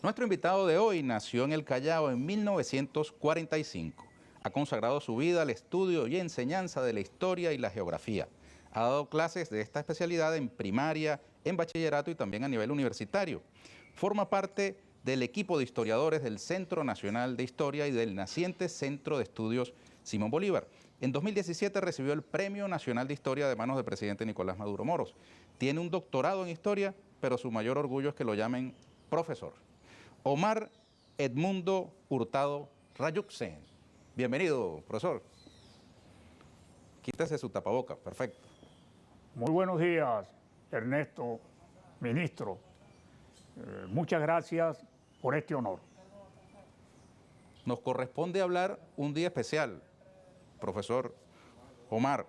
Nuestro invitado de hoy nació en el Callao en 1945. Ha consagrado su vida al estudio y enseñanza de la historia y la geografía. Ha dado clases de esta especialidad en primaria, en bachillerato y también a nivel universitario. Forma parte del equipo de historiadores del Centro Nacional de Historia y del naciente Centro de Estudios Simón Bolívar. En 2017 recibió el Premio Nacional de Historia de manos del presidente Nicolás Maduro Moros. Tiene un doctorado en historia, pero su mayor orgullo es que lo llamen profesor. Omar Edmundo Hurtado Rayuxen. Bienvenido, profesor. Quítese su tapaboca, perfecto. Muy buenos días, Ernesto, ministro. Muchas gracias por este honor. Nos corresponde hablar un día especial, profesor Omar,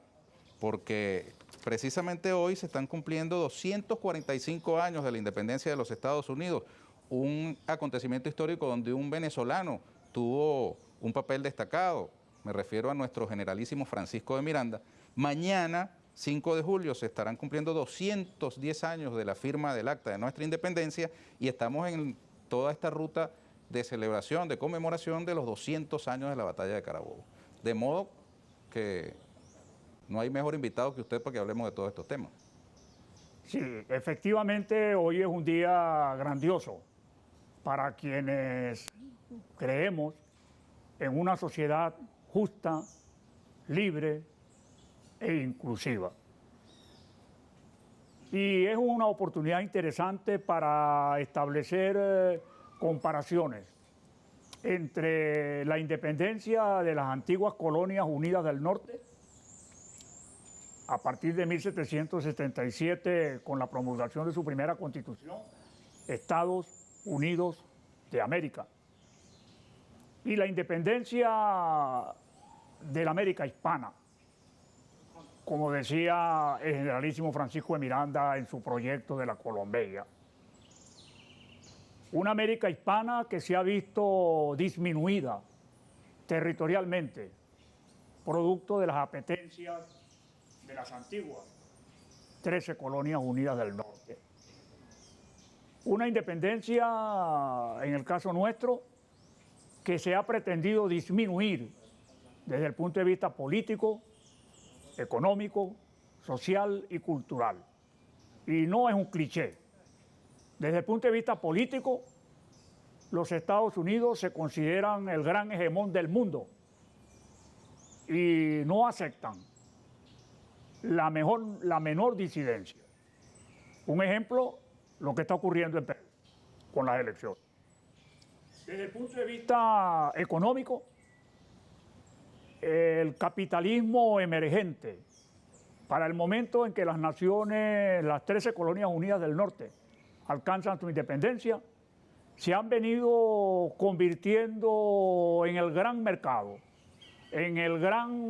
porque precisamente hoy se están cumpliendo 245 años de la independencia de los Estados Unidos, un acontecimiento histórico donde un venezolano tuvo un papel destacado. Me refiero a nuestro generalísimo Francisco de Miranda. Mañana, 5 de julio, se estarán cumpliendo 210 años de la firma del acta de nuestra independencia y estamos en toda esta ruta de celebración, de conmemoración de los 200 años de la batalla de Carabobo. De modo que no hay mejor invitado que usted para que hablemos de todos estos temas. Sí, efectivamente hoy es un día grandioso para quienes creemos en una sociedad justa, libre e inclusiva. Y es una oportunidad interesante para establecer comparaciones entre la independencia de las antiguas colonias unidas del norte a partir de 1777 con la promulgación de su primera constitución, Estados Unidos de América, y la independencia de la América hispana, como decía el generalísimo Francisco de Miranda en su proyecto de la Colombia. Una América hispana que se ha visto disminuida territorialmente, producto de las apetencias de las antiguas 13 colonias unidas del norte. Una independencia, en el caso nuestro, que se ha pretendido disminuir desde el punto de vista político, económico, social y cultural. Y no es un cliché. Desde el punto de vista político, los Estados Unidos se consideran el gran hegemón del mundo y no aceptan la menor disidencia. Un ejemplo, lo que está ocurriendo en Perú con las elecciones. Desde el punto de vista económico, el capitalismo emergente, para el momento en que las naciones, las 13 colonias unidas del norte, alcanzan su independencia, se han venido convirtiendo en el gran mercado, en el gran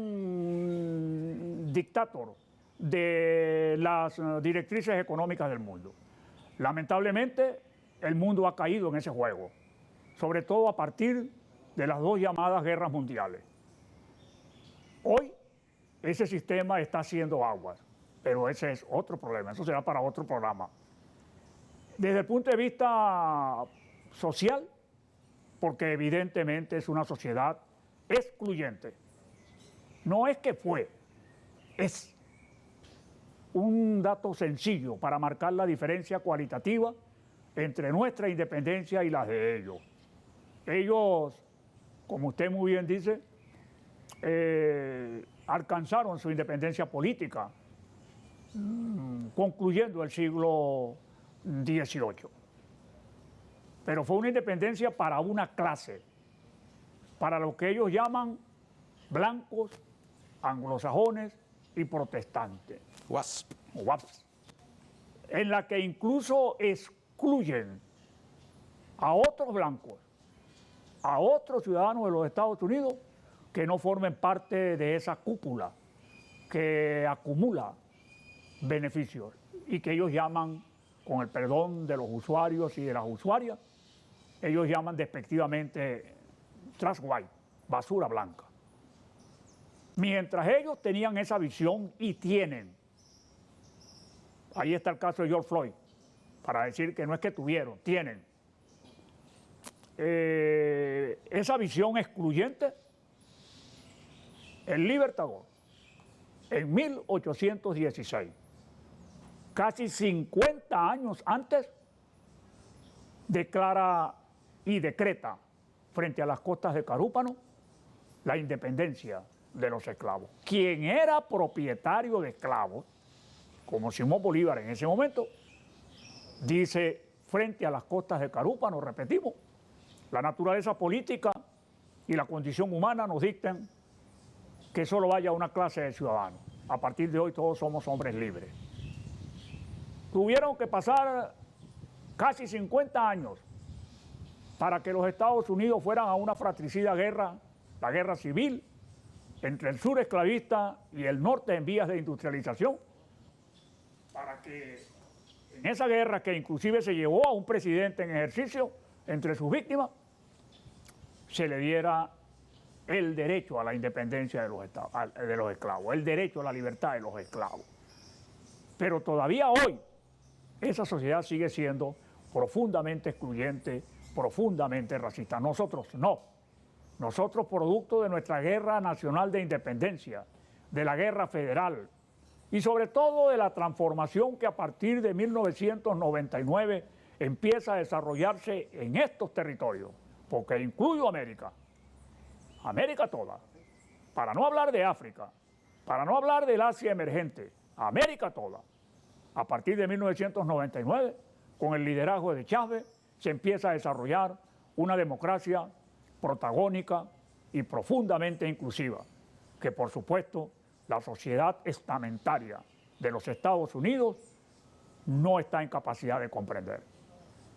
dictador de las directrices económicas del mundo. Lamentablemente, el mundo ha caído en ese juego, sobre todo a partir de las dos llamadas guerras mundiales. Hoy, ese sistema está haciendo aguas, pero ese es otro problema, eso será para otro programa. Desde el punto de vista social, porque evidentemente es una sociedad excluyente. No es que fue, es un dato sencillo para marcar la diferencia cualitativa entre nuestra independencia y la de ellos. Ellos, como usted muy bien dice, alcanzaron su independencia política, concluyendo el siglo XVIII. Pero fue una independencia para una clase, para lo que ellos llaman blancos, anglosajones y protestantes. WASP. En la que incluso excluyen a otros blancos, a otros ciudadanos de los Estados Unidos que no formen parte de esa cúpula que acumula beneficios y que ellos llaman, con el perdón de los usuarios y de las usuarias, ellos llaman despectivamente trash white, basura blanca. Mientras ellos tenían esa visión y tienen, ahí está el caso de George Floyd, para decir que no es que tuvieron, tienen esa visión excluyente, el Libertador, en 1816, casi 50 años antes, declara y decreta frente a las costas de Carúpano la independencia de los esclavos. Quien era propietario de esclavos, como Simón Bolívar en ese momento, dice frente a las costas de Carúpano, repetimos, la naturaleza política y la condición humana nos dictan que solo vaya una clase de ciudadanos. A partir de hoy todos somos hombres libres. Tuvieron que pasar casi 50 años para que los Estados Unidos fueran a una fratricida guerra, la guerra civil, entre el sur esclavista y el norte en vías de industrialización, para que en esa guerra, que inclusive se llevó a un presidente en ejercicio entre sus víctimas, se le diera el derecho a la independencia de los esclavos, el derecho a la libertad de los esclavos. Pero todavía hoy esa sociedad sigue siendo profundamente excluyente, profundamente racista. Nosotros no. Nosotros, producto de nuestra guerra nacional de independencia, de la guerra federal y sobre todo de la transformación que a partir de 1999 empieza a desarrollarse en estos territorios, porque incluyo América, América toda, para no hablar de África, para no hablar del Asia emergente, América toda. A partir de 1999, con el liderazgo de Chávez, se empieza a desarrollar una democracia protagónica y profundamente inclusiva, que por supuesto la sociedad estamentaria de los Estados Unidos no está en capacidad de comprender.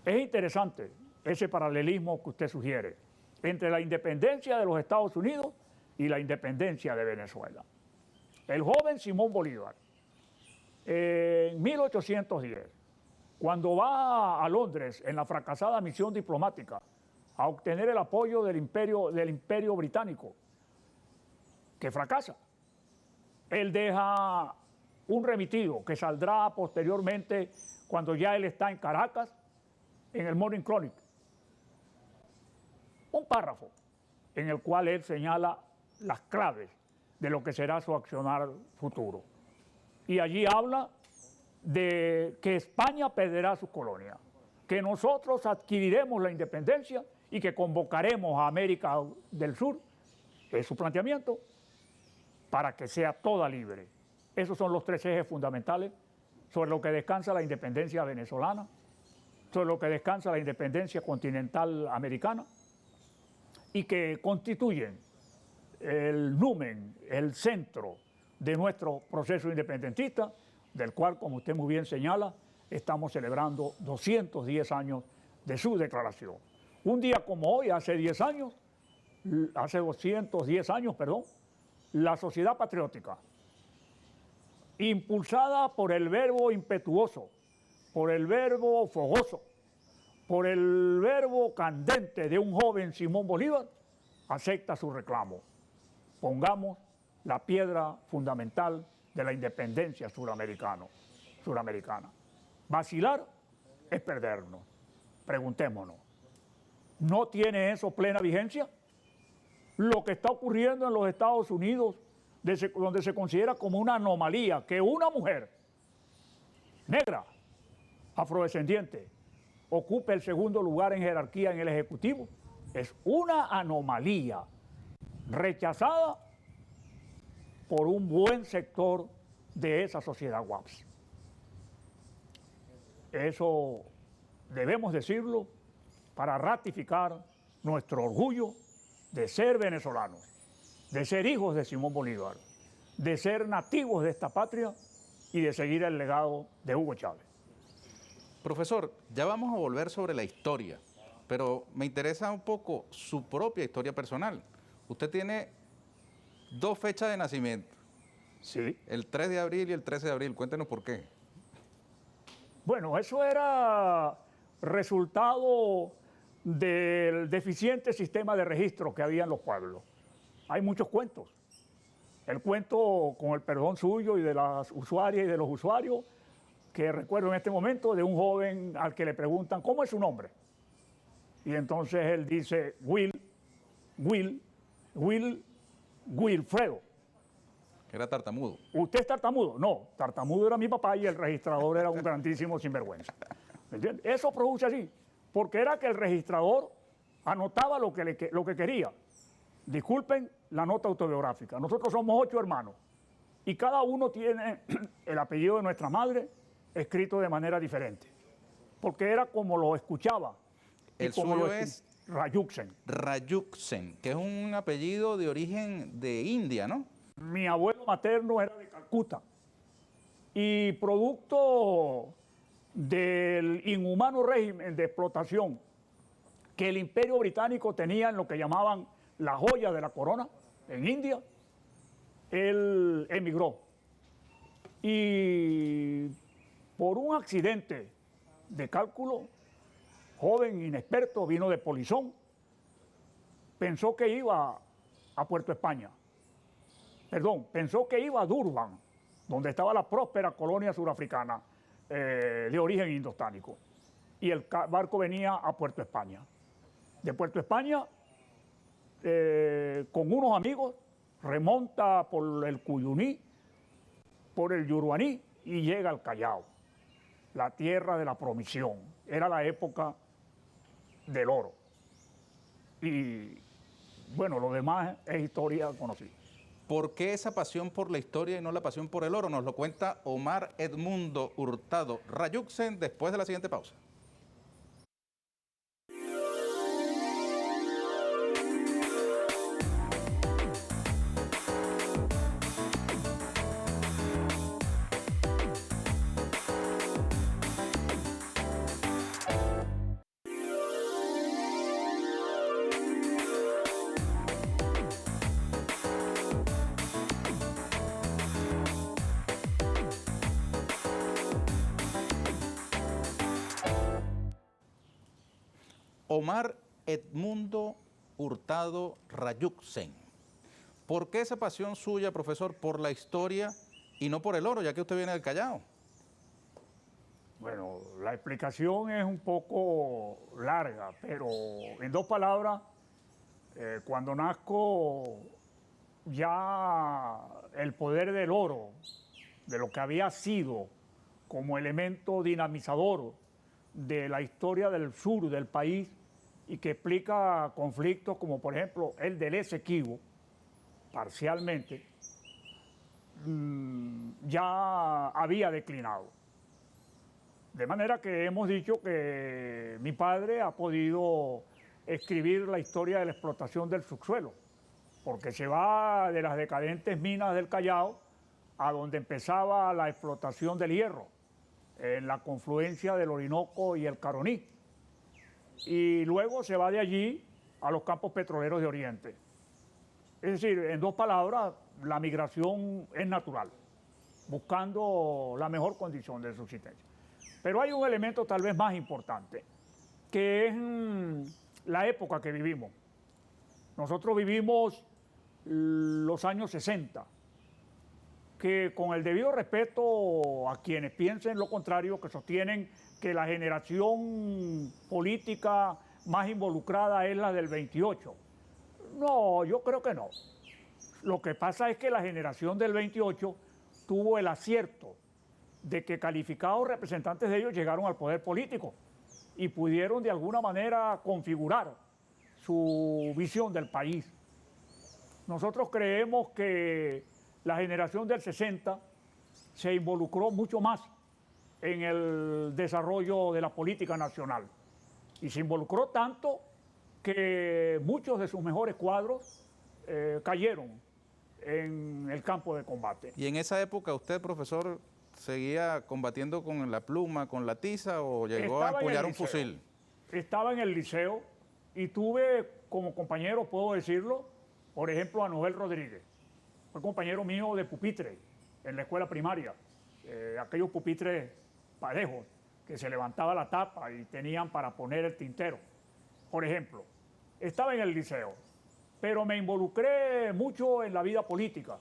Es interesante ese paralelismo que usted sugiere entre la independencia de los Estados Unidos y la independencia de Venezuela. El joven Simón Bolívar, en 1810, cuando va a Londres en la fracasada misión diplomática a obtener el apoyo del imperio británico, que fracasa, él deja un remitido que saldrá posteriormente cuando ya él está en Caracas, en el Morning Chronicle, un párrafo en el cual él señala las claves de lo que será su accionar futuro. Y allí habla de que España perderá sus colonias, que nosotros adquiriremos la independencia y que convocaremos a América del Sur, es su planteamiento, para que sea toda libre. Esos son los tres ejes fundamentales sobre lo que descansa la independencia venezolana, sobre lo que descansa la independencia continental americana, y que constituyen el numen, el centro de nuestro proceso independentista, del cual, como usted muy bien señala, estamos celebrando 210 años de su declaración. Un día como hoy, hace 210 años, la sociedad patriótica, impulsada por el verbo impetuoso, por el verbo fogoso, por el verbo candente de un joven Simón Bolívar, acepta su reclamo. Pongamos la piedra fundamental de la independencia suramericana. Vacilar es perdernos. Preguntémonos, ¿no tiene eso plena vigencia? Lo que está ocurriendo en los Estados Unidos, donde se considera como una anomalía que una mujer negra, afrodescendiente, ocupe el segundo lugar en jerarquía en el Ejecutivo, es una anomalía rechazada por un buen sector de esa sociedad WAPS. Eso debemos decirlo para ratificar nuestro orgullo de ser venezolanos, de ser hijos de Simón Bolívar, de ser nativos de esta patria y de seguir el legado de Hugo Chávez. Profesor, ya vamos a volver sobre la historia, pero me interesa un poco su propia historia personal. Usted tiene 2 fechas de nacimiento. Sí. El 3 de abril y el 13 de abril. Cuéntenos por qué. Bueno, eso era resultado del deficiente sistema de registro que había en los pueblos. Hay muchos cuentos. El cuento, con el perdón suyo y de las usuarias y de los usuarios, que recuerdo en este momento, de un joven al que le preguntan, ¿cómo es su nombre? Y entonces él dice, Wilfredo. Era tartamudo. ¿Usted es tartamudo? No, tartamudo era mi papá y el registrador era un grandísimo sinvergüenza. ¿Me entiende? Eso produce así, porque era que el registrador anotaba lo que quería. Disculpen la nota autobiográfica. Nosotros somos 8 hermanos y cada uno tiene el apellido de nuestra madre escrito de manera diferente, porque era como lo escuchaba. El suyo es Rayuksen. Rayuksen, que es un apellido de origen de India, ¿no? Mi abuelo materno era de Calcuta y producto del inhumano régimen de explotación que el Imperio Británico tenía en lo que llamaban la joya de la corona en India, él emigró. Y por un accidente de cálculo, joven, inexperto, vino de polizón, pensó que iba a Puerto España. Perdón, pensó que iba a Durban, donde estaba la próspera colonia surafricana de origen indostánico. Y el barco venía a Puerto España. De Puerto España, con unos amigos, remonta por el Cuyuní, por el Yuruaní y llega al Callao, la tierra de la promisión. Era la época del oro. Y bueno, lo demás es historia conocida. ¿Por qué esa pasión por la historia y no la pasión por el oro? Nos lo cuenta Omar Edmundo Hurtado Rayuksen después de la siguiente pausa. Omar Edmundo Hurtado Rayuksen. ¿Por qué esa pasión suya, profesor, por la historia y no por el oro, ya que usted viene del Callao? Bueno, la explicación es un poco larga, pero en 2 palabras, cuando nazco, ya el poder del oro, de lo que había sido como elemento dinamizador de la historia del sur del país y que explica conflictos como por ejemplo el del Esequibo, parcialmente, ya había declinado. De manera que hemos dicho que mi padre ha podido escribir la historia de la explotación del subsuelo, porque se va de las decadentes minas del Callao a donde empezaba la explotación del hierro, en la confluencia del Orinoco y el Caroní. Y luego se va de allí a los campos petroleros de Oriente. Es decir, en 2 palabras, la migración es natural, buscando la mejor condición de subsistencia. Pero hay un elemento tal vez más importante, que es la época que vivimos. Nosotros vivimos los años 60, que con el debido respeto a quienes piensen lo contrario, que sostienen que la generación política más involucrada es la del 28. No, yo creo que no. Lo que pasa es que la generación del 28 tuvo el acierto de que calificados representantes de ellos llegaron al poder político y pudieron de alguna manera configurar su visión del país. Nosotros creemos que la generación del 60 se involucró mucho más en el desarrollo de la política nacional y se involucró tanto que muchos de sus mejores cuadros cayeron en el campo de combate. ¿Y en esa época usted, profesor, seguía combatiendo con la pluma, con la tiza o llegó a empuñar un fusil? Estaba en el liceo y tuve como compañero, puedo decirlo, por ejemplo, a Noel Rodríguez. Fue compañero mío de pupitre en la escuela primaria. Aquellos pupitres parejos que se levantaba la tapa y tenían para poner el tintero. Por ejemplo, estaba en el liceo, pero me involucré mucho en la vida política.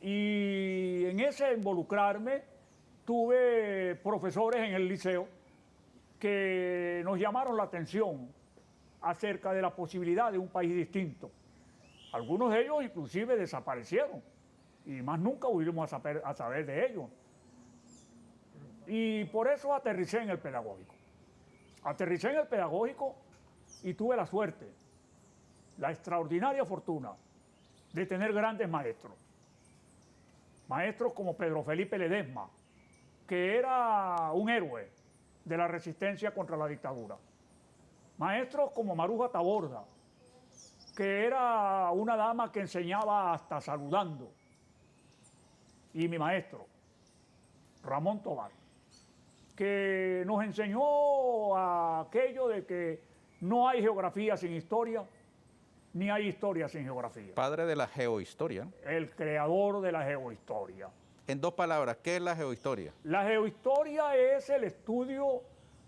Y en ese involucrarme tuve profesores en el liceo que nos llamaron la atención acerca de la posibilidad de un país distinto. Algunos de ellos inclusive desaparecieron y más nunca volvimos a saber de ellos. Y por eso aterricé en el pedagógico. Aterricé en el pedagógico y tuve la suerte, la extraordinaria fortuna de tener grandes maestros. Maestros como Pedro Felipe Ledesma, que era un héroe de la resistencia contra la dictadura. Maestros como Maruja Taborda, que era una dama que enseñaba hasta saludando. Y mi maestro, Ramón Tobar, que nos enseñó aquello de que no hay geografía sin historia, ni hay historia sin geografía. Padre de la geohistoria, ¿no? El creador de la geohistoria. En dos palabras, ¿qué es la geohistoria? La geohistoria es el estudio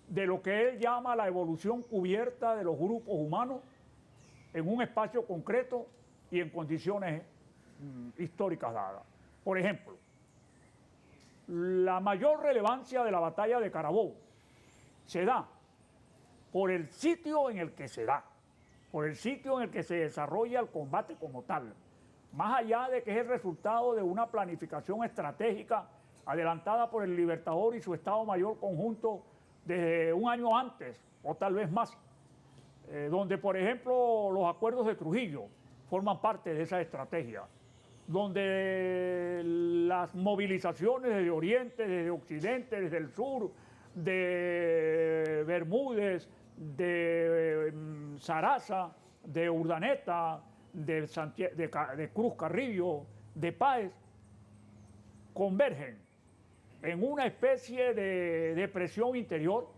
de lo que él llama la evolución cubierta de los grupos humanos en un espacio concreto y en condiciones históricas dadas. Por ejemplo, la mayor relevancia de la batalla de Carabobo se da por el sitio en el que se da, por el sitio en el que se desarrolla el combate como tal, más allá de que es el resultado de una planificación estratégica adelantada por el Libertador y su Estado Mayor conjunto desde un año antes, o tal vez más, donde, por ejemplo, los acuerdos de Trujillo forman parte de esa estrategia, donde las movilizaciones desde Oriente, desde Occidente, desde el sur, de Bermúdez, de Sarasa, de Urdaneta, de Cruz Carrillo, de Páez, convergen en una especie de depresión interior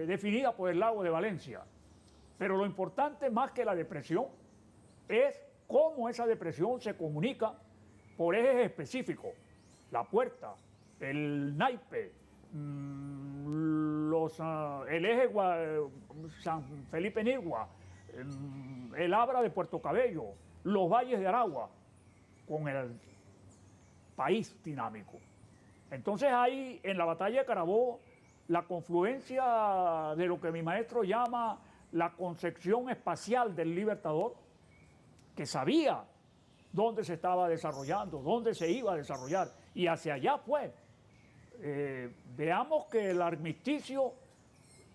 definida por el lago de Valencia. Pero lo importante más que la depresión es cómo esa depresión se comunica por ejes específicos. La Puerta, el Naipe, el eje San Felipe Nirgua, el Abra de Puerto Cabello, los valles de Aragua, con el país dinámico. Entonces ahí, en la batalla de Carabobo, la confluencia de lo que mi maestro llama la concepción espacial del Libertador, que sabía dónde se estaba desarrollando, dónde se iba a desarrollar, y hacia allá fue. Veamos que el armisticio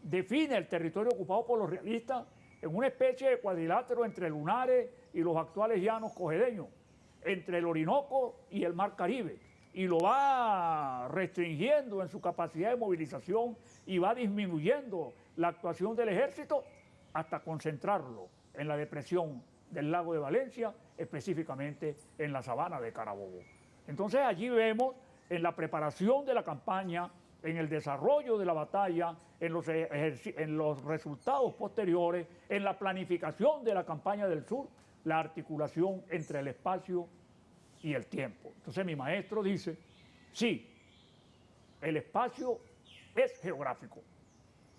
define el territorio ocupado por los realistas en una especie de cuadrilátero entre lunares y los actuales llanos cojedeños, entre el Orinoco y el Mar Caribe, y lo va restringiendo en su capacidad de movilización y va disminuyendo la actuación del ejército hasta concentrarlo en la depresión del lago de Valencia, específicamente en la sabana de Carabobo. Entonces allí vemos en la preparación de la campaña, en el desarrollo de la batalla, en los resultados posteriores, en la planificación de la campaña del sur, la articulación entre el espacio y el tiempo. Entonces mi maestro dice, sí, el espacio es geográfico,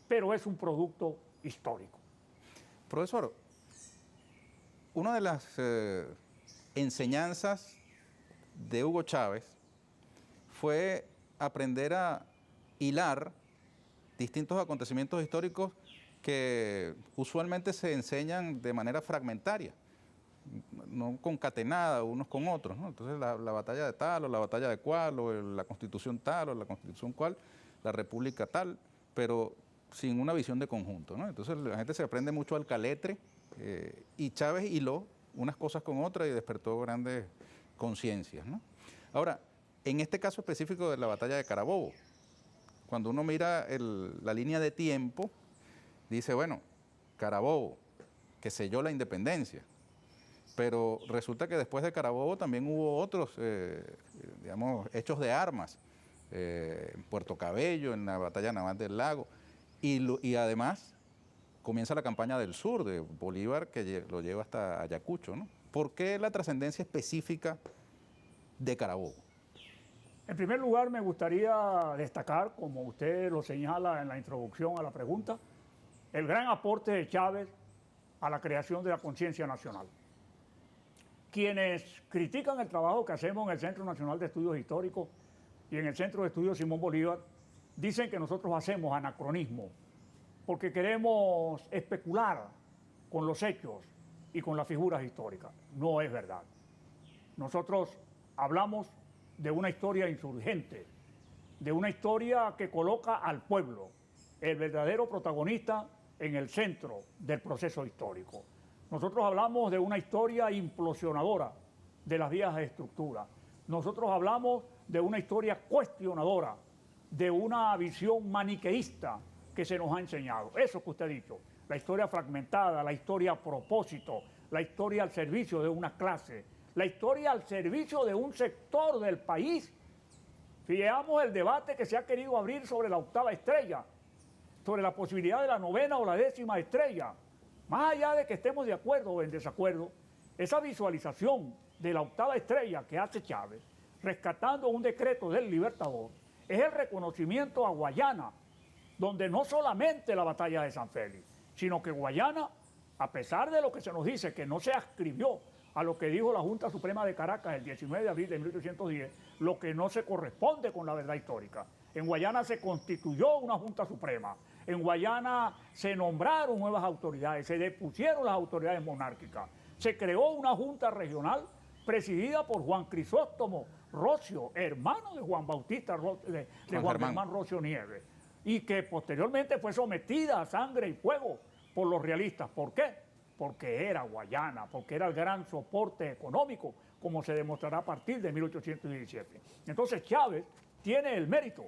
pero es un producto histórico. Profesor, una de las enseñanzas de Hugo Chávez fue aprender a hilar distintos acontecimientos históricos que usualmente se enseñan de manera fragmentaria, no concatenada unos con otros, ¿no? Entonces la batalla de tal, o la batalla de cual, o la constitución tal, o la constitución cual, la república tal, pero sin una visión de conjunto, ¿no? Entonces la gente se aprende mucho al caletre, y Chávez hiló unas cosas con otras y despertó grandes conciencias, ¿no? Ahora, en este caso específico de la batalla de Carabobo, cuando uno mira la línea de tiempo, dice, bueno, Carabobo, que selló la independencia, pero resulta que después de Carabobo también hubo otros, digamos, hechos de armas, en Puerto Cabello, en la batalla naval del Lago, y además comienza la campaña del sur de Bolívar, que lo lleva hasta Ayacucho, ¿no? ¿Por qué la trascendencia específica de Carabobo? En primer lugar, me gustaría destacar, como usted lo señala en la introducción a la pregunta, el gran aporte de Chávez a la creación de la conciencia nacional. Quienes critican el trabajo que hacemos en el Centro Nacional de Estudios Históricos y en el Centro de Estudios Simón Bolívar, dicen que nosotros hacemos anacronismo, porque queremos especular con los hechos y con las figuras históricas. No es verdad. Nosotros hablamos de una historia insurgente, de una historia que coloca al pueblo, el verdadero protagonista, en el centro del proceso histórico. Nosotros hablamos de una historia implosionadora de las viejas estructuras. Nosotros hablamos de una historia cuestionadora, de una visión maniqueísta que se nos ha enseñado. Eso que usted ha dicho, la historia fragmentada, la historia a propósito, la historia al servicio de una clase, la historia al servicio de un sector del país. Veamos el debate que se ha querido abrir sobre la octava estrella, sobre la posibilidad de la novena o la décima estrella. Más allá de que estemos de acuerdo o en desacuerdo, esa visualización de la octava estrella que hace Chávez, rescatando un decreto del Libertador, es el reconocimiento a Guayana, donde no solamente la batalla de San Félix, sino que Guayana, a pesar de lo que se nos dice que no se adscribió a lo que dijo la Junta Suprema de Caracas el 19 de abril de 1810, lo que no se corresponde con la verdad histórica. En Guayana se constituyó una Junta Suprema, en Guayana se nombraron nuevas autoridades, se depusieron las autoridades monárquicas, se creó una Junta Regional presidida por Juan Crisóstomo Rocio, hermano de Juan Bautista, de Juan Germán Rocio Nieves, y que posteriormente fue sometida a sangre y fuego por los realistas. ¿Por qué? Porque era Guayana, porque era el gran soporte económico, como se demostrará a partir de 1817. Entonces Chávez tiene el mérito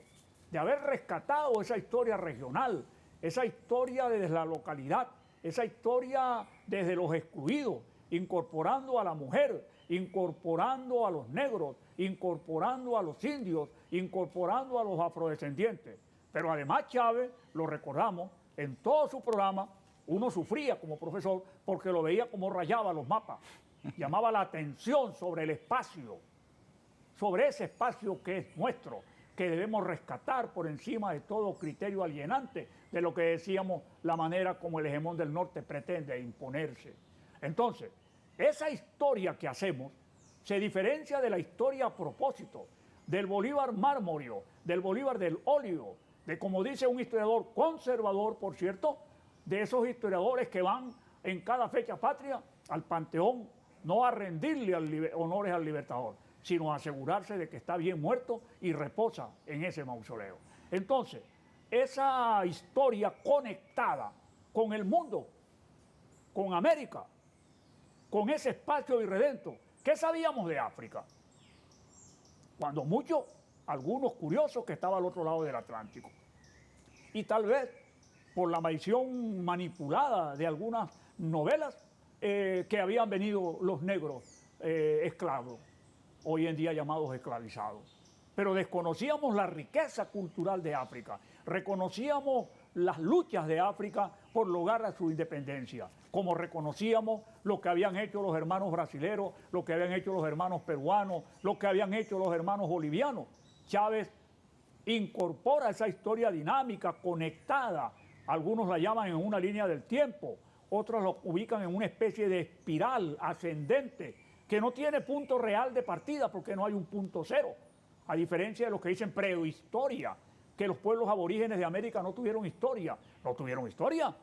de haber rescatado esa historia regional, esa historia desde la localidad, esa historia desde los excluidos, incorporando a la mujer, incorporando a los negros, incorporando a los indios, incorporando a los afrodescendientes. Pero además Chávez, lo recordamos, en todo su programa, uno sufría como profesor porque lo veía como rayaba los mapas, llamaba la atención sobre el espacio, sobre ese espacio que es nuestro, que debemos rescatar por encima de todo criterio alienante de lo que decíamos, la manera como el hegemón del norte pretende imponerse. Entonces, esa historia que hacemos se diferencia de la historia a propósito, del Bolívar mármoreo, del Bolívar del óleo, de, como dice un historiador conservador, por cierto, de esos historiadores que van en cada fecha patria al Panteón, no a rendirle honores al Libertador, sino a asegurarse de que está bien muerto y reposa en ese mausoleo. Entonces, esa historia conectada con el mundo, con América, con ese espacio irredento, ¿qué sabíamos de África? Cuando mucho, algunos curiosos que estaba al otro lado del Atlántico. Y tal vez por la visión manipulada de algunas novelas que habían venido los negros esclavos, hoy en día llamados esclavizados. Pero desconocíamos la riqueza cultural de África, reconocíamos las luchas de África por lograr su independencia, como reconocíamos lo que habían hecho los hermanos brasileros, lo que habían hecho los hermanos peruanos, lo que habían hecho los hermanos bolivianos. Chávez incorpora esa historia dinámica, conectada, algunos la llaman en una línea del tiempo, otros lo ubican en una especie de espiral ascendente, que no tiene punto real de partida porque no hay un punto cero, a diferencia de lo que dicen prehistoria, que los pueblos aborígenes de América no tuvieron historia. No tuvieron historia.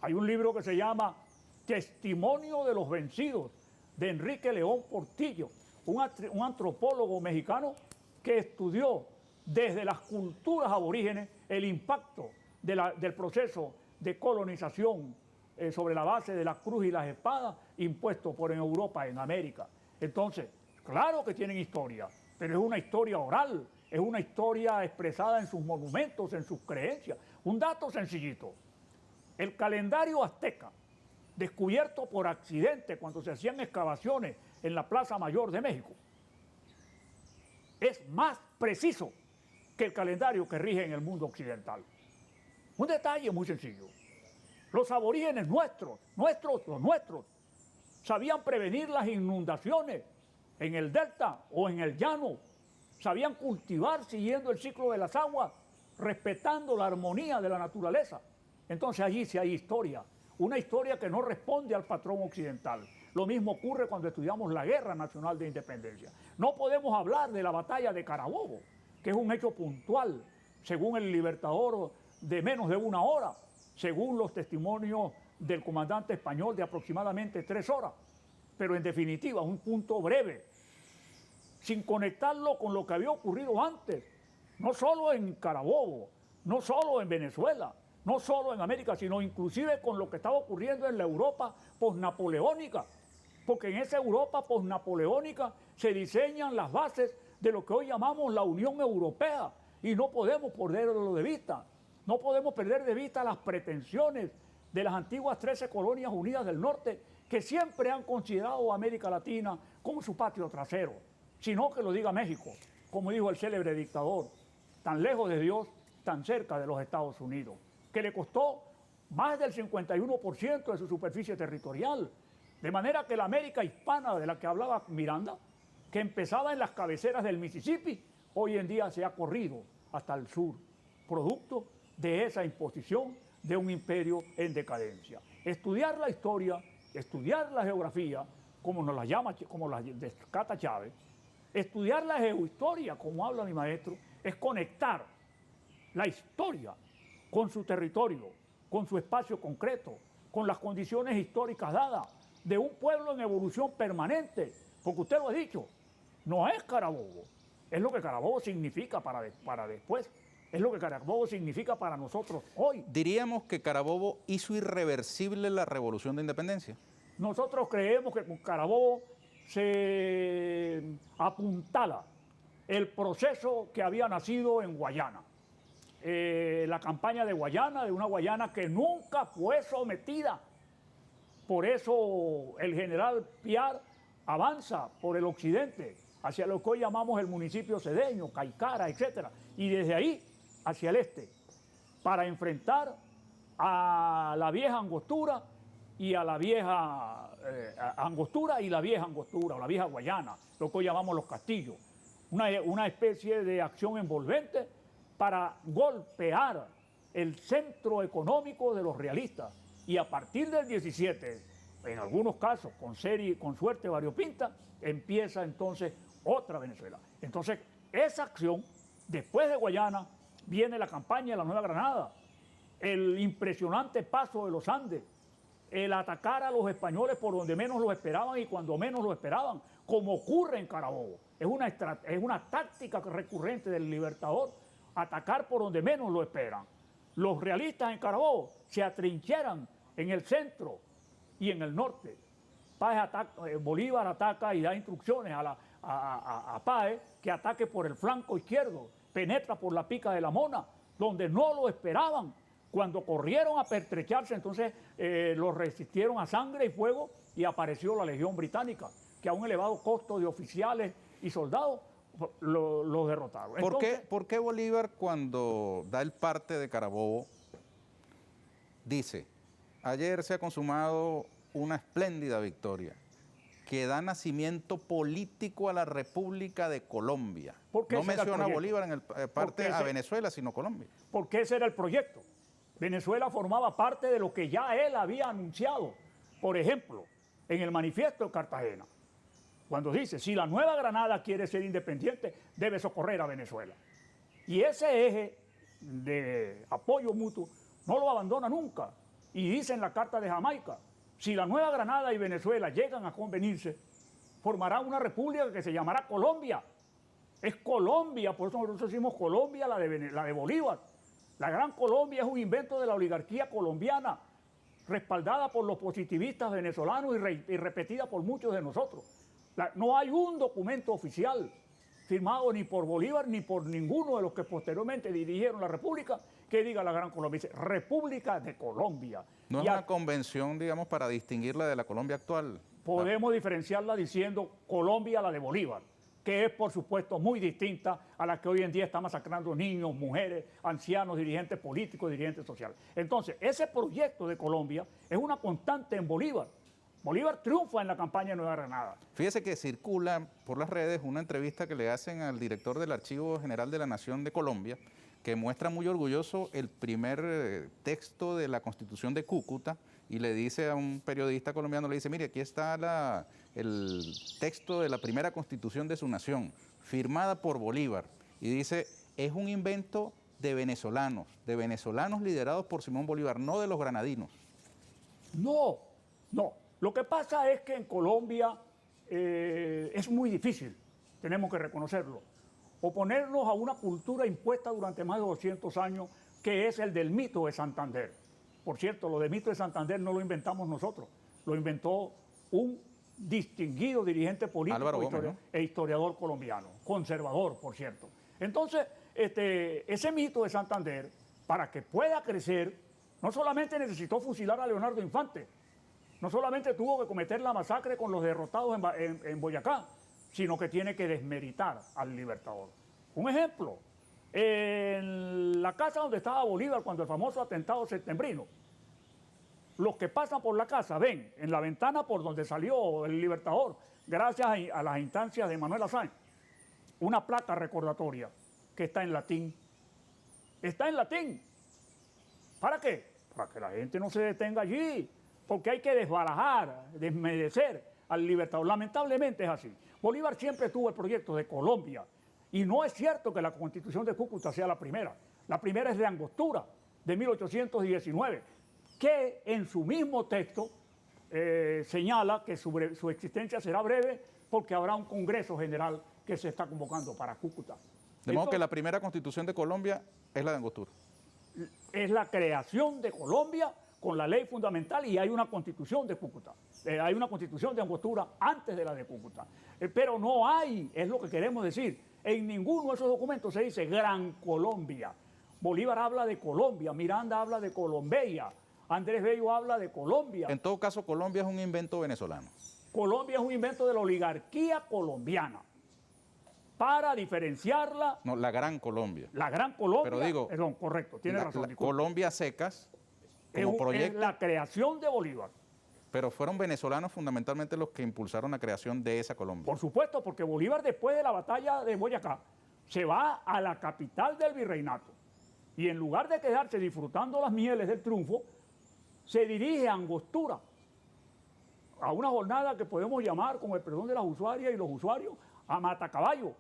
Hay un libro que se llama Testimonio de los Vencidos, de Enrique León Portillo, un antropólogo mexicano que estudió desde las culturas aborígenes el impacto del proceso de colonización sobre la base de la cruz y las espadas impuesto por en Europa, en América. Entonces, claro que tienen historia, pero es una historia oral, es una historia expresada en sus monumentos, en sus creencias. Un dato sencillito, el calendario azteca, descubierto por accidente cuando se hacían excavaciones en la Plaza Mayor de México, es más preciso que el calendario que rige en el mundo occidental. Un detalle muy sencillo. Los aborígenes nuestros, sabían prevenir las inundaciones en el delta o en el llano, sabían cultivar siguiendo el ciclo de las aguas, respetando la armonía de la naturaleza. Entonces allí sí hay historia, una historia que no responde al patrón occidental. Lo mismo ocurre cuando estudiamos la Guerra Nacional de Independencia. No podemos hablar de la batalla de Carabobo, que es un hecho puntual, según el Libertador, de menos de una hora, según los testimonios del comandante español, de aproximadamente 3 horas. Pero en definitiva, un punto breve, sin conectarlo con lo que había ocurrido antes, no solo en Carabobo, no solo en Venezuela, no solo en América, sino inclusive con lo que estaba ocurriendo en la Europa posnapoleónica, porque en esa Europa posnapoleónica se diseñan las bases de lo que hoy llamamos la Unión Europea, y no podemos perderlo de vista. No podemos perder de vista las pretensiones de las antiguas 13 colonias unidas del norte, que siempre han considerado a América Latina como su patio trasero, sino que lo diga México, como dijo el célebre dictador, tan lejos de Dios, tan cerca de los Estados Unidos, que le costó más del 51% de su superficie territorial. De manera que la América hispana de la que hablaba Miranda, que empezaba en las cabeceras del Mississippi, hoy en día se ha corrido hasta el sur, producto de esa imposición de un imperio en decadencia. Estudiar la historia, estudiar la geografía, como nos la llama, como la descata Chávez, estudiar la geohistoria, como habla mi maestro, es conectar la historia con su territorio, con su espacio concreto, con las condiciones históricas dadas de un pueblo en evolución permanente, porque usted lo ha dicho, no es Carabobo, es lo que Carabobo significa para después, es lo que Carabobo significa para nosotros hoy. ¿Diríamos que Carabobo hizo irreversible la revolución de independencia? Nosotros creemos que con Carabobo se apuntala el proceso que había nacido en Guayana. La campaña de Guayana, de una Guayana que nunca fue sometida. Por eso el general Piar avanza por el occidente, hacia lo que hoy llamamos el municipio Cedeño, Caicara, etc. Y desde ahí hacia el este, para enfrentar a la vieja Angostura y a la vieja Angostura y la vieja Angostura, o la vieja Guayana, lo que hoy llamamos los castillos. Una especie de acción envolvente para golpear el centro económico de los realistas. Y a partir del 17, en algunos casos con suerte variopinta, empieza entonces otra Venezuela. Entonces, esa acción, después de Guayana, viene la campaña de la Nueva Granada, el impresionante paso de los Andes, el atacar a los españoles por donde menos lo esperaban y cuando menos lo esperaban, como ocurre en Carabobo. Es una táctica recurrente del Libertador, atacar por donde menos lo esperan. Los realistas en Carabobo se atrincheran en el centro y en el norte. Bolívar ataca y da instrucciones a Páez que ataque por el flanco izquierdo, penetra por la pica de la Mona, donde no lo esperaban. Cuando corrieron a pertrecharse, entonces los resistieron a sangre y fuego y apareció la Legión Británica, que a un elevado costo de oficiales y soldados los derrotaron. ¿Por qué Bolívar, cuando da el parte de Carabobo, dice: ayer se ha consumado una espléndida victoria que da nacimiento político a la República de Colombia? No menciona a Bolívar en el parte a Venezuela, sino Colombia. Porque ese era el proyecto. Venezuela formaba parte de lo que ya él había anunciado. Por ejemplo, en el manifiesto de Cartagena, cuando dice, si la Nueva Granada quiere ser independiente, debe socorrer a Venezuela. Y ese eje de apoyo mutuo no lo abandona nunca. Y dice en la Carta de Jamaica, si la Nueva Granada y Venezuela llegan a convenirse, formarán una república que se llamará Colombia. Es Colombia, por eso nosotros decimos Colombia, la de Bolívar. La Gran Colombia es un invento de la oligarquía colombiana, respaldada por los positivistas venezolanos y repetida por muchos de nosotros. No hay un documento oficial firmado ni por Bolívar ni por ninguno de los que posteriormente dirigieron la República que diga la Gran Colombia. Dice República de Colombia. ¿No es una convención, digamos, para distinguirla de la Colombia actual? Podemos diferenciarla diciendo Colombia, la de Bolívar, que es, por supuesto, muy distinta a la que hoy en día está masacrando niños, mujeres, ancianos, dirigentes políticos, dirigentes sociales. Entonces, ese proyecto de Colombia es una constante en Bolívar. Bolívar triunfa en la campaña de Nueva Granada. Fíjese que circula por las redes una entrevista que le hacen al director del Archivo General de la Nación de Colombia, que muestra muy orgulloso el primer texto de la Constitución de Cúcuta, y le dice a un periodista colombiano, le dice, mire, aquí está el texto de la primera Constitución de su nación, firmada por Bolívar, y dice, es un invento de venezolanos liderados por Simón Bolívar, no de los granadinos. No, no. Lo que pasa es que en Colombia es muy difícil, tenemos que reconocerlo, oponernos a una cultura impuesta durante más de 200 años, que es el del mito de Santander. Por cierto, lo del mito de Santander no lo inventamos nosotros, lo inventó un distinguido dirigente político Gómez, ¿no? e historiador colombiano, conservador, por cierto. Entonces, ese mito de Santander, para que pueda crecer, no solamente necesitó fusilar a Leonardo Infante, no solamente tuvo que cometer la masacre con los derrotados en Boyacá, sino que tiene que desmeritar al libertador. Un ejemplo, en la casa donde estaba Bolívar cuando el famoso atentado septembrino, los que pasan por la casa ven en la ventana por donde salió el libertador, gracias a las instancias de Manuel Sáenz, una placa recordatoria que está en latín. Está en latín. ¿Para qué? Para que la gente no se detenga allí, porque hay que desbarajar, desmerecer al libertador. Lamentablemente es así. Bolívar siempre tuvo el proyecto de Colombia, y no es cierto que la Constitución de Cúcuta sea la primera. La primera es de Angostura, de 1819, que en su mismo texto señala que su existencia será breve porque habrá un Congreso General que se está convocando para Cúcuta. De modo que la primera Constitución de Colombia es la de Angostura. Es la creación de Colombia con la ley fundamental, y hay una Constitución de Cúcuta. Hay una Constitución de Angostura antes de la de Cúcuta. Pero no hay, es lo que queremos decir, en ninguno de esos documentos se dice Gran Colombia. Bolívar habla de Colombia, Miranda habla de Colombia, Andrés Bello habla de Colombia. En todo caso, Colombia es un invento venezolano. Colombia es un invento de la oligarquía colombiana para diferenciarla. No, la Gran Colombia. La Gran Colombia. Pero digo, perdón, correcto, tiene razón. Colombia secas, como proyecto. Es la creación de Bolívar. Pero fueron venezolanos fundamentalmente los que impulsaron la creación de esa Colombia. Por supuesto, porque Bolívar, después de la batalla de Boyacá, se va a la capital del virreinato. Y en lugar de quedarse disfrutando las mieles del triunfo, se dirige a Angostura, a una jornada que podemos llamar, con el perdón de las usuarias y los usuarios, a Matacaballo.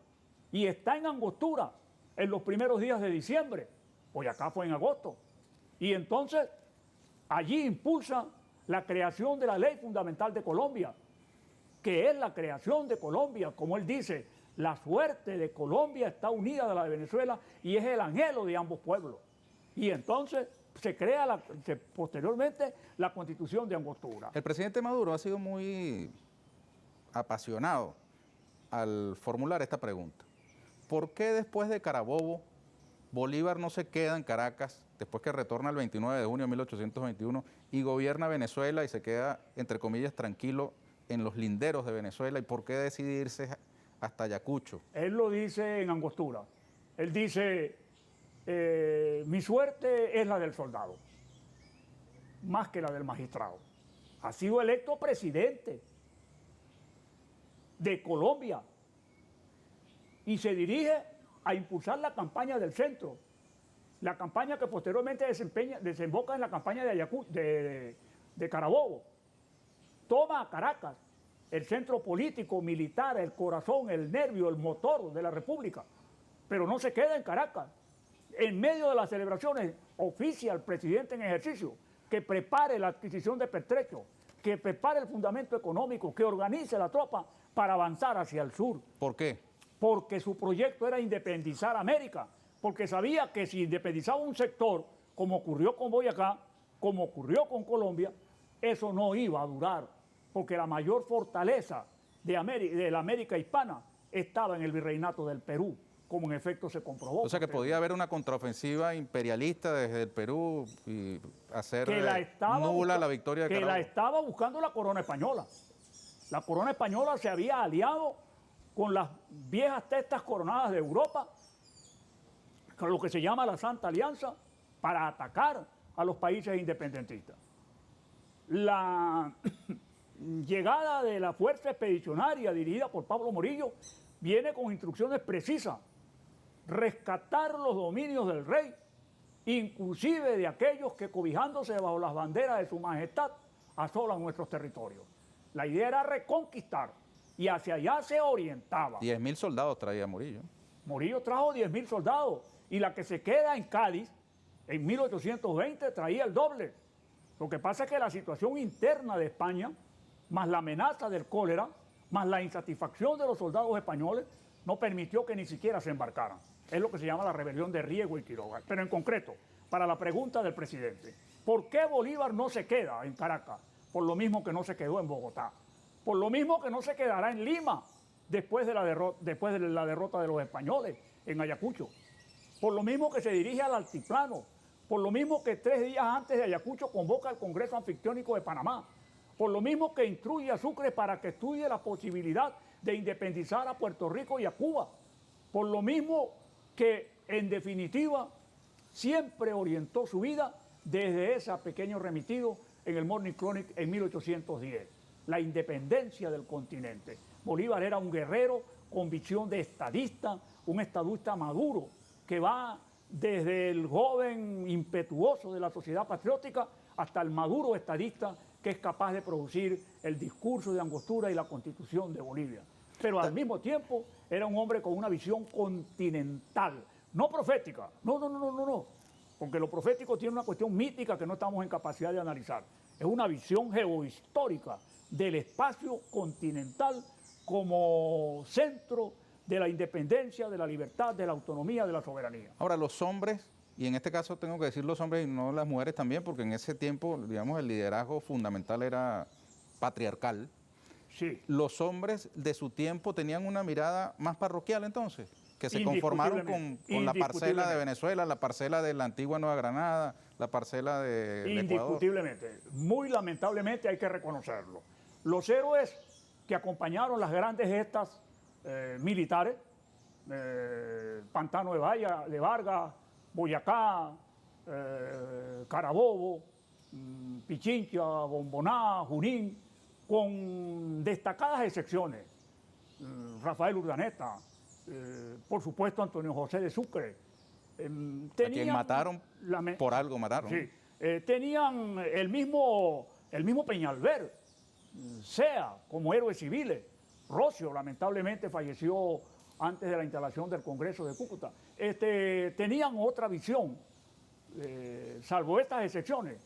Y está en Angostura en los primeros días de diciembre. Boyacá fue en agosto. Y entonces allí impulsa la creación de la Ley Fundamental de Colombia, que es la creación de Colombia. Como él dice, la suerte de Colombia está unida a la de Venezuela y es el anhelo de ambos pueblos. Y entonces se crea posteriormente la Constitución de Angostura. El presidente Maduro ha sido muy apasionado al formular esta pregunta. ¿Por qué después de Carabobo Bolívar no se queda en Caracas, después que retorna el 29 de junio de 1821 y gobierna Venezuela y se queda, entre comillas, tranquilo en los linderos de Venezuela? ¿Y por qué decide irse hasta Ayacucho? Él lo dice en Angostura. Él dice, mi suerte es la del soldado, más que la del magistrado. Ha sido electo presidente de Colombia y se dirige a impulsar la campaña del centro, la campaña que posteriormente desemboca en la campaña de Carabobo. Toma a Caracas, el centro político, militar, el corazón, el nervio, el motor de la República, pero no se queda en Caracas. En medio de las celebraciones oficia al presidente en ejercicio que prepare la adquisición de pertrechos, que prepare el fundamento económico, que organice la tropa para avanzar hacia el sur. ¿Por qué? Porque su proyecto era independizar América, porque sabía que si independizaba un sector, como ocurrió con Boyacá, como ocurrió con Colombia, eso no iba a durar, porque la mayor fortaleza de la América hispana estaba en el virreinato del Perú, como en efecto se comprobó. O sea que podía haber una contraofensiva imperialista desde el Perú y hacer nula la victoria de Carabobo. Que la estaba buscando la corona española. La corona española se había aliado con las viejas testas coronadas de Europa, con lo que se llama la Santa Alianza, para atacar a los países independentistas. La llegada de la fuerza expedicionaria dirigida por Pablo Morillo viene con instrucciones precisas: rescatar los dominios del rey, inclusive de aquellos que, cobijándose bajo las banderas de su majestad, asolan nuestros territorios. La idea era reconquistar, y hacia allá se orientaba. 10.000 soldados traía Morillo. Morillo trajo 10.000 soldados, Y la que se queda en Cádiz, en 1820, traía el doble. Lo que pasa es que la situación interna de España, más la amenaza del cólera, más la insatisfacción de los soldados españoles, no permitió que ni siquiera se embarcaran. Es lo que se llama la rebelión de Riego y Quiroga. Pero en concreto, para la pregunta del presidente, ¿por qué Bolívar no se queda en Caracas? Por lo mismo que no se quedó en Bogotá. Por lo mismo que no se quedará en Lima después de la derrota de los españoles en Ayacucho. Por lo mismo que se dirige al altiplano. Por lo mismo que 3 días antes de Ayacucho convoca al Congreso Anfictiónico de Panamá. Por lo mismo que instruye a Sucre para que estudie la posibilidad de independizar a Puerto Rico y a Cuba. Por lo mismo que, en definitiva, siempre orientó su vida desde ese pequeño remitido en el Morning Chronicle en 1810. La independencia del continente. Bolívar era un guerrero con visión de estadista, un estadista maduro, que va desde el joven impetuoso de la sociedad patriótica hasta el maduro estadista que es capaz de producir el discurso de Angostura y la Constitución de Bolivia. Pero al mismo tiempo era un hombre con una visión continental, no profética, no, porque lo profético tiene una cuestión mítica que no estamos en capacidad de analizar. Es una visión geohistórica del espacio continental como centro de la independencia, de la libertad, de la autonomía, de la soberanía. Ahora, los hombres, y en este caso tengo que decir los hombres y no las mujeres también, porque en ese tiempo, digamos, el liderazgo fundamental era patriarcal. Sí. Los hombres de su tiempo tenían una mirada más parroquial entonces, que se conformaron con la parcela de Venezuela, la parcela de la antigua Nueva Granada, la parcela de Ecuador. Indiscutiblemente, muy lamentablemente hay que reconocerlo. Los héroes que acompañaron las grandes gestas militares, Pantano de Vargas, Boyacá, Carabobo, Pichincha, Bomboná, Junín, con destacadas excepciones, Rafael Urdaneta, por supuesto Antonio José de Sucre. A quien mataron, por algo mataron. Sí, tenían el mismo Peñalver, Sea, como héroes civiles. Rocio, lamentablemente, falleció antes de la instalación del Congreso de Cúcuta. Tenían otra visión, salvo estas excepciones.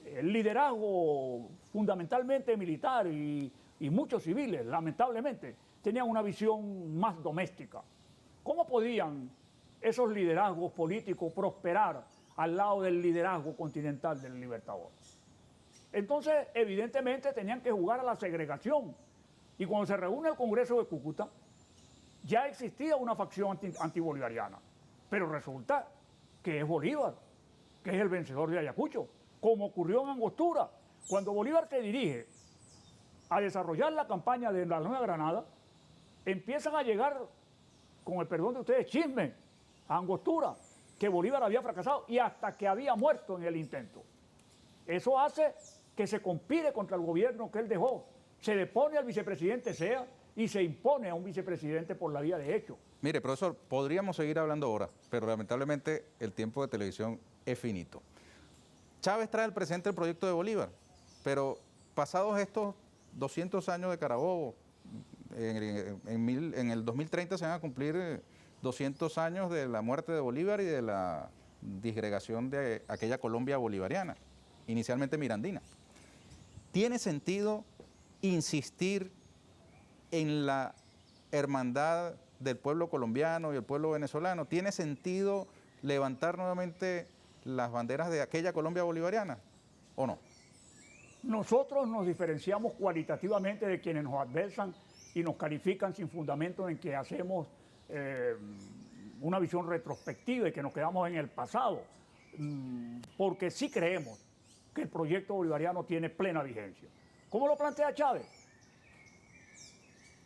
El liderazgo fundamentalmente militar y muchos civiles, lamentablemente, tenían una visión más doméstica. ¿Cómo podían esos liderazgos políticos prosperar al lado del liderazgo continental del Libertador? Entonces, evidentemente, tenían que jugar a la segregación. Y cuando se reúne el Congreso de Cúcuta, ya existía una facción antibolivariana. Pero resulta que es Bolívar, que es el vencedor de Ayacucho, como ocurrió en Angostura. Cuando Bolívar se dirige a desarrollar la campaña de la Nueva Granada, empiezan a llegar, con el perdón de ustedes, chismes a Angostura, que Bolívar había fracasado y hasta que había muerto en el intento. Eso hace que se conspire contra el gobierno que él dejó. Se depone al vicepresidente Sea y se impone a un vicepresidente por la vía de hecho. Mire, profesor, podríamos seguir hablando ahora, pero lamentablemente el tiempo de televisión es finito. Chávez trae al presente el proyecto de Bolívar, pero pasados estos 200 años de Carabobo, en el 2030 se van a cumplir 200 años de la muerte de Bolívar y de la disgregación de aquella Colombia bolivariana, inicialmente mirandina. ¿Tiene sentido insistir en la hermandad del pueblo colombiano y el pueblo venezolano? ¿Tiene sentido levantar nuevamente las banderas de aquella Colombia bolivariana o no? Nosotros nos diferenciamos cualitativamente de quienes nos adversan y nos califican sin fundamento en que hacemos una visión retrospectiva y que nos quedamos en el pasado, porque sí creemos que el proyecto bolivariano tiene plena vigencia. ¿Cómo lo plantea Chávez?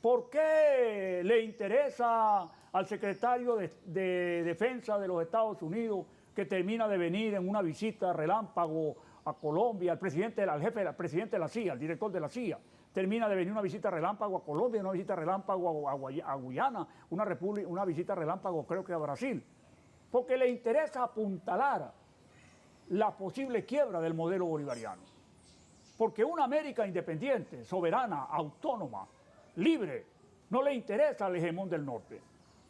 ¿Por qué le interesa al secretario de Defensa de los Estados Unidos, que termina de venir en una visita relámpago a Colombia, al presidente de la CIA, al director de la CIA, termina de venir una visita relámpago a Colombia, una visita relámpago a Guyana, una visita relámpago creo que a Brasil? Porque le interesa apuntalar la posible quiebra del modelo bolivariano. Porque una América independiente, soberana, autónoma, libre, no le interesa al hegemón del norte.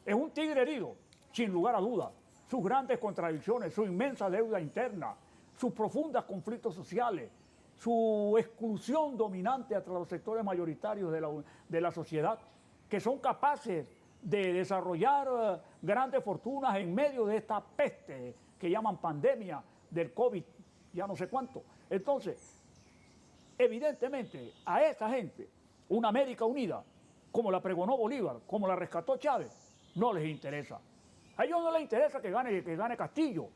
Es un tigre herido, sin lugar a dudas, sus grandes contradicciones, su inmensa deuda interna, sus profundos conflictos sociales, su exclusión dominante entre los sectores mayoritarios de la sociedad, que son capaces de desarrollar grandes fortunas en medio de esta peste que llaman pandemia del COVID, ya no sé cuánto. Entonces, evidentemente, a esa gente, una América unida, como la pregonó Bolívar, como la rescató Chávez, no les interesa. A ellos no les interesa que gane Castillo.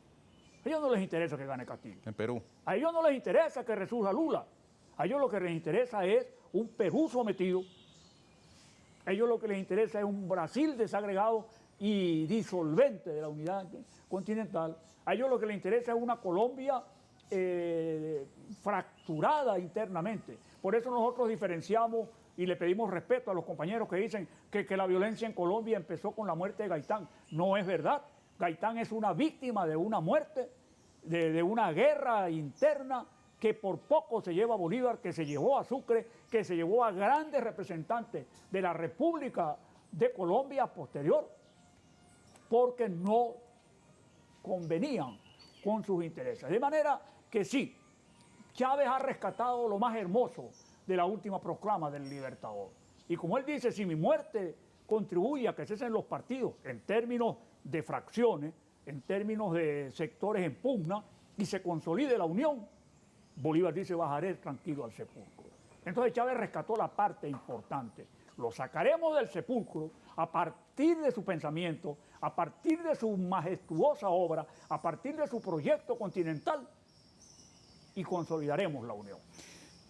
A ellos no les interesa que gane Castillo. En Perú. A ellos no les interesa que resurja Lula. A ellos lo que les interesa es un Perú sometido. A ellos lo que les interesa es un Brasil desagregado y disolvente de la unidad continental. A ellos lo que les interesa es una Colombia fracturada internamente. Por eso nosotros diferenciamos y le pedimos respeto a los compañeros que dicen que la violencia en Colombia empezó con la muerte de Gaitán. No es verdad. Gaitán es una víctima de una muerte, de una guerra interna que por poco se lleva a Bolívar, que se llevó a Sucre, que se llevó a grandes representantes de la República de Colombia posterior, porque no convenían con sus intereses. De manera que sí, Chávez ha rescatado lo más hermoso de la última proclama del Libertador. Y como él dice, si mi muerte contribuye a que cesen los partidos en términos de fracciones, en términos de sectores en pugna, y se consolide la unión, Bolívar dice, bajaré tranquilo al sepulcro. Entonces Chávez rescató la parte importante. Lo sacaremos del sepulcro a partir de su pensamiento, a partir de su majestuosa obra, a partir de su proyecto continental, y consolidaremos la unión.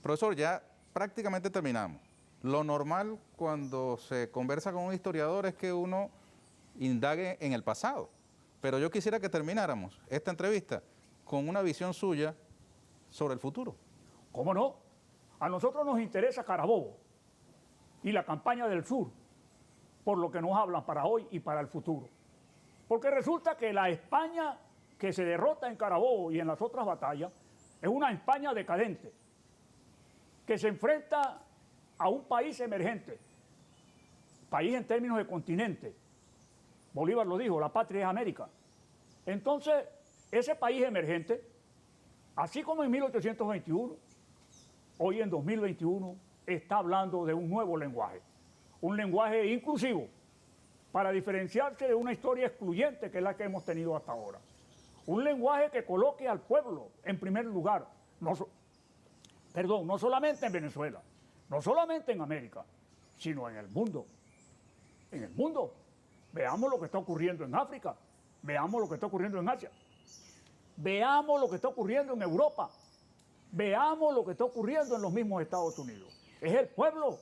Profesor, ya prácticamente terminamos. Lo normal cuando se conversa con un historiador es que uno indague en el pasado. Pero yo quisiera que termináramos esta entrevista con una visión suya sobre el futuro. ¿Cómo no? A nosotros nos interesa Carabobo y la campaña del sur, por lo que nos hablan para hoy y para el futuro. Porque resulta que la España que se derrota en Carabobo y en las otras batallas es una España decadente, que se enfrenta a un país emergente, país en términos de continente. Bolívar lo dijo, la patria es América. Entonces, ese país emergente, así como en 1821, hoy en 2021, está hablando de un nuevo lenguaje, un lenguaje inclusivo, para diferenciarse de una historia excluyente que es la que hemos tenido hasta ahora. Un lenguaje que coloque al pueblo en primer lugar, no solamente en Venezuela, no solamente en América, sino en el mundo. En el mundo. Veamos lo que está ocurriendo en África, veamos lo que está ocurriendo en Asia, veamos lo que está ocurriendo en Europa, veamos lo que está ocurriendo en los mismos Estados Unidos. Es el pueblo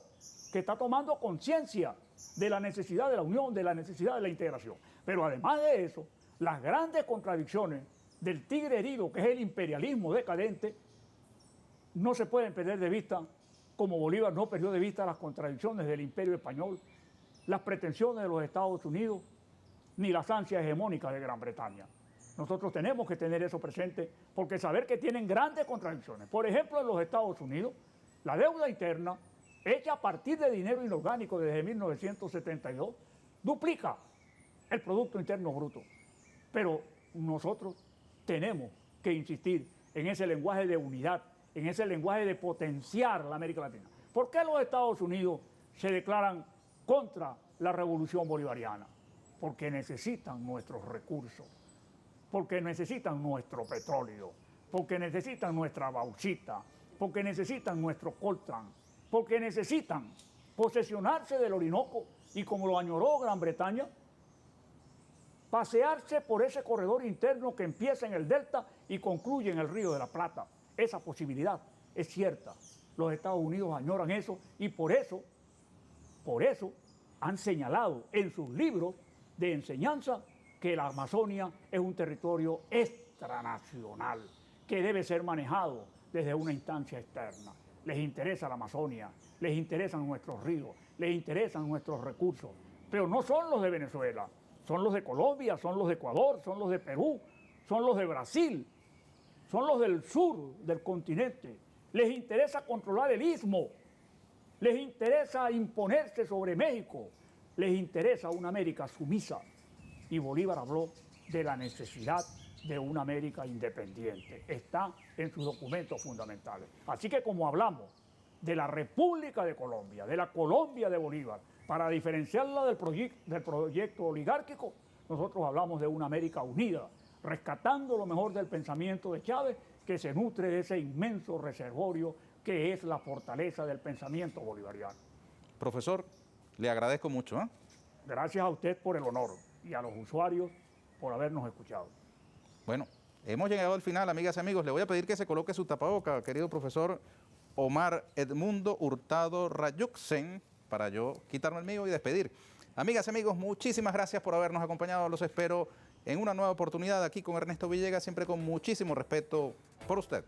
que está tomando conciencia de la necesidad de la unión, de la necesidad de la integración. Pero además de eso, las grandes contradicciones del tigre herido, que es el imperialismo decadente, no se pueden perder de vista, como Bolívar no perdió de vista las contradicciones del imperio español, las pretensiones de los Estados Unidos, ni las ansias hegemónicas de Gran Bretaña. Nosotros tenemos que tener eso presente, porque saber que tienen grandes contradicciones. Por ejemplo, en los Estados Unidos, la deuda interna, hecha a partir de dinero inorgánico desde 1972, duplica el Producto Interno Bruto. Pero nosotros tenemos que insistir en ese lenguaje de unidad, en ese lenguaje de potenciar la América Latina. ¿Por qué los Estados Unidos se declaran contra la revolución bolivariana? Porque necesitan nuestros recursos, porque necesitan nuestro petróleo, porque necesitan nuestra bauxita, porque necesitan nuestro coltán, porque necesitan posesionarse del Orinoco y, como lo añoró Gran Bretaña, pasearse por ese corredor interno que empieza en el delta y concluye en el Río de la Plata. Esa posibilidad es cierta. Los Estados Unidos añoran eso y por eso han señalado en sus libros de enseñanza que la Amazonia es un territorio extranacional que debe ser manejado desde una instancia externa. Les interesa la Amazonia, les interesan nuestros ríos, les interesan nuestros recursos, pero no son los de Venezuela, son los de Colombia, son los de Ecuador, son los de Perú, son los de Brasil, son los del sur del continente. Les interesa controlar el istmo, les interesa imponerse sobre México, les interesa una América sumisa. Y Bolívar habló de la necesidad de una América independiente. Está en sus documentos fundamentales. Así que como hablamos de la República de Colombia, de la Colombia de Bolívar, para diferenciarla del proyecto oligárquico, nosotros hablamos de una América unida, rescatando lo mejor del pensamiento de Chávez, que se nutre de ese inmenso reservorio que es la fortaleza del pensamiento bolivariano. Profesor, le agradezco mucho. Gracias a usted por el honor y a los usuarios por habernos escuchado. Bueno, hemos llegado al final, amigas y amigos. Le voy a pedir que se coloque su tapaboca, querido profesor Omar Edmundo Hurtado Rayuxen, para yo quitarme el mío y despedir. Amigas y amigos, muchísimas gracias por habernos acompañado. Los espero en una nueva oportunidad aquí con Ernesto Villegas, siempre con muchísimo respeto por usted.